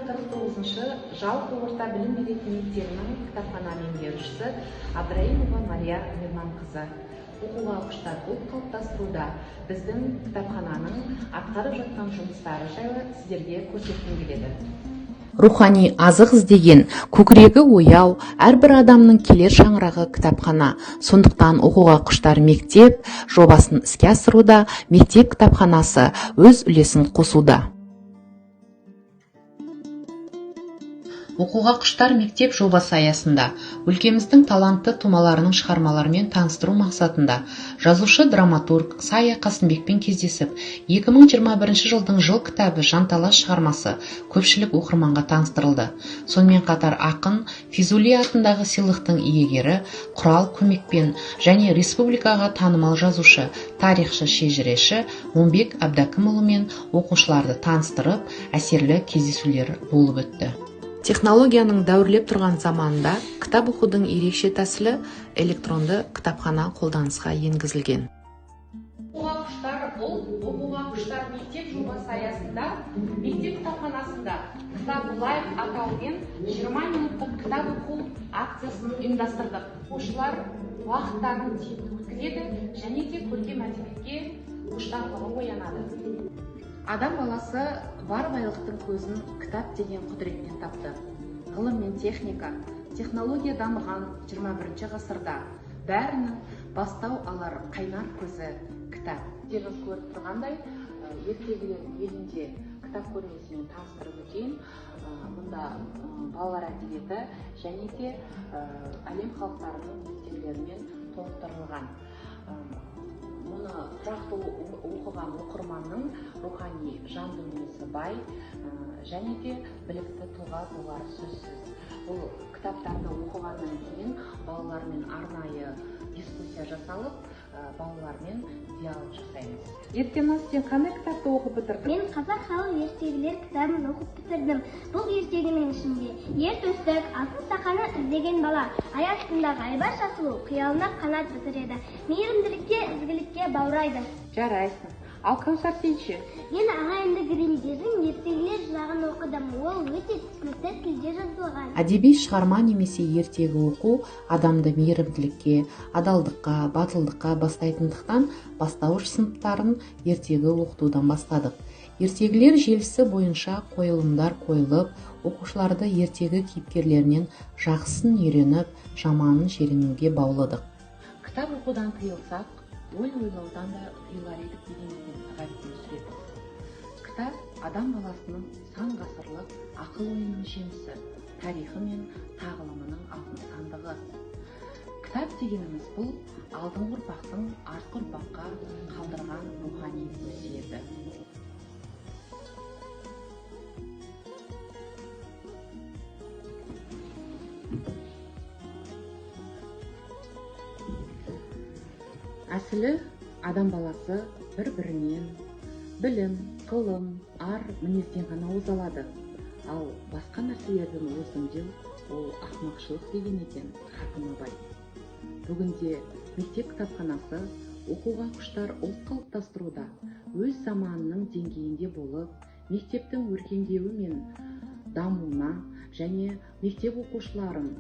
49-шы жалпы орта білім беретін мектебінің кітапхана меңгерушісі Абдраимова Мария Мирманқызы. Оқуға құштар ұлт қалыптастыруда біздің кітапхананың атқарып жатқан жұмыстары жайлы сіздерге көрсеткім келеді. Рухани азық іздеген, көкірегі ояу, әрбір адамның келер шаңырағы кітапхана. Сондықтан оқуға құштар мектеп жобасын іске асыруда мектеп кітапханасы өз үлесін қосуда. Оқуға құштар мектеп жобасы аясында өлкеміздің талантты тұмаларының шығармаларымен таныстыру мақсатында жазушы драматург Сая Қасымбекпен кездесіп, 2021 жылдың жыл кітабы Жанталас шығармасы көпшілік оқырманға таныстырылды. Сонымен қатар ақын Физули атындағы сыйлықтың иегері Құрал көмекпен және республикаға танымал жазушы, тарихшы, шежіреші Момбек Абдакымұлымен оқушыларды таныстырып, әсерлі кездесулер болып өтті. Технологияның дәуірлеп тұрған заманында кітап оқудың ерекше тәсілі электронды кітапхана қолданысқа енгізілген. Оқуға құштар мектеп жобасы аясында мектеп кітапханасында кітап лайф атауымен 20 минуттық кітап оқу акциясын ұйымдастырдық. Оқушылар уақыттарын тиімді өткізеді және де көркем әдебиетке құштарлығы оянады. Адам баласы бар байлықтың көзін кітап деген құдіретпен тапты. Ғылым мен техника, технология дамыған 21 ғасырда бәрінің бастау алар қайнар көзі кітап. Дегіз көріп тұрғандай, ертегілердің елінде кітап көрмесімен таныстырып өтейін. Мұнда балалар әдебиеті және де әлем халықтарының ертегілерімен толықтырылған. Мұны тұрақты оқыған оқырманның рухани жан дүниесі бай және де білікті тұлға болары сөзсіз. Бұл кітаптарды оқығаннан кейін балалармен арнайы дискуссия жасалып, балалармен диалог жасаймыз. Ертеңнен сен қандай кітапты оқып бітірдің? Мен қазақ халық ертегілер кітабын оқып бітірдім. Бұл ертегінің ішінде ер төстік, алтын сақаны іздеген бала, ай астындағы айбар шашылу қиялына қанат бітіреді. Мейірімділікке, ізгілікке баурайды. Жарайсың. Ал Кәусар-тейші? Мен ағайынды Гриммдердің ертегілер жинағын оқыдым. Ол өте түсінікті тілде жазылған. Әдеби шығарма немесе ертегі оқу адамды мейірімділікке, адалдыққа, батылдыққа бастайтындықтан бастауыш сыныптарын ертегі оқытудан бастадық. Ертегілер желісі бойынша қойылымдар қойылып, оқушыларды ертегі кейіпкерлерінен жақсысын үйреніп, жаманын жиренуге бауладық. Кітап оқудан тыйылсақ, ой ойлаудан да тыйылар едік дегеннен ғайыптың сүреді. Кітап адам баласының сан ғасырлық ақыл ойының жемісі, тарихы мен тағылымының алтын сандығы. Кітап дегеніміз бұл алдыңғы ұрпақтың артқы ұрпаққа қалдырған рухани өсиеті. Әсілі адам баласы бір-бірінен білім, ғылым, ар мінезден ғана оза алады. Ал басқа нәрселерден озымдеу ол ақымақшылық деген екен Хакім Абай. Бүгінде мектеп кітапханасы оқуға құштар ұлт қалыптастыруда өз заманының деңгейінде болып, мектептің өркендеуі мен дамуына және мектеп оқушыларын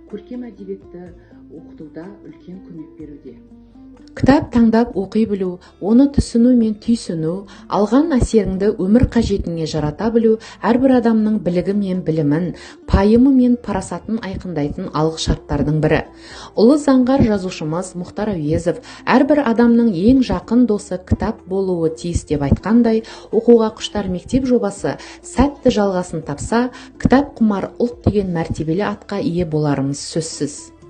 көркем әдебиетті оқытуда үлкен көмек беруде. Кітап таңдап оқи білу, оны түсіну мен түйсіну, алған әсеріңді өмір қажетіңе жарата білу әрбір адамның білігі мен білімін, пайымы мен парасатын айқындайтын алғы шарттардың бірі. Ұлы заңғар жазушымыз Мұхтар Әуезов әрбір адамның ең жақын досы кітап болуы тиіс деп айтқандай, оқуға құштар мектеп жобасы сәтті жалғасын тапса, кітап құмар ұлт деген мәртебелі атқа ие боларымыз сөзсіз.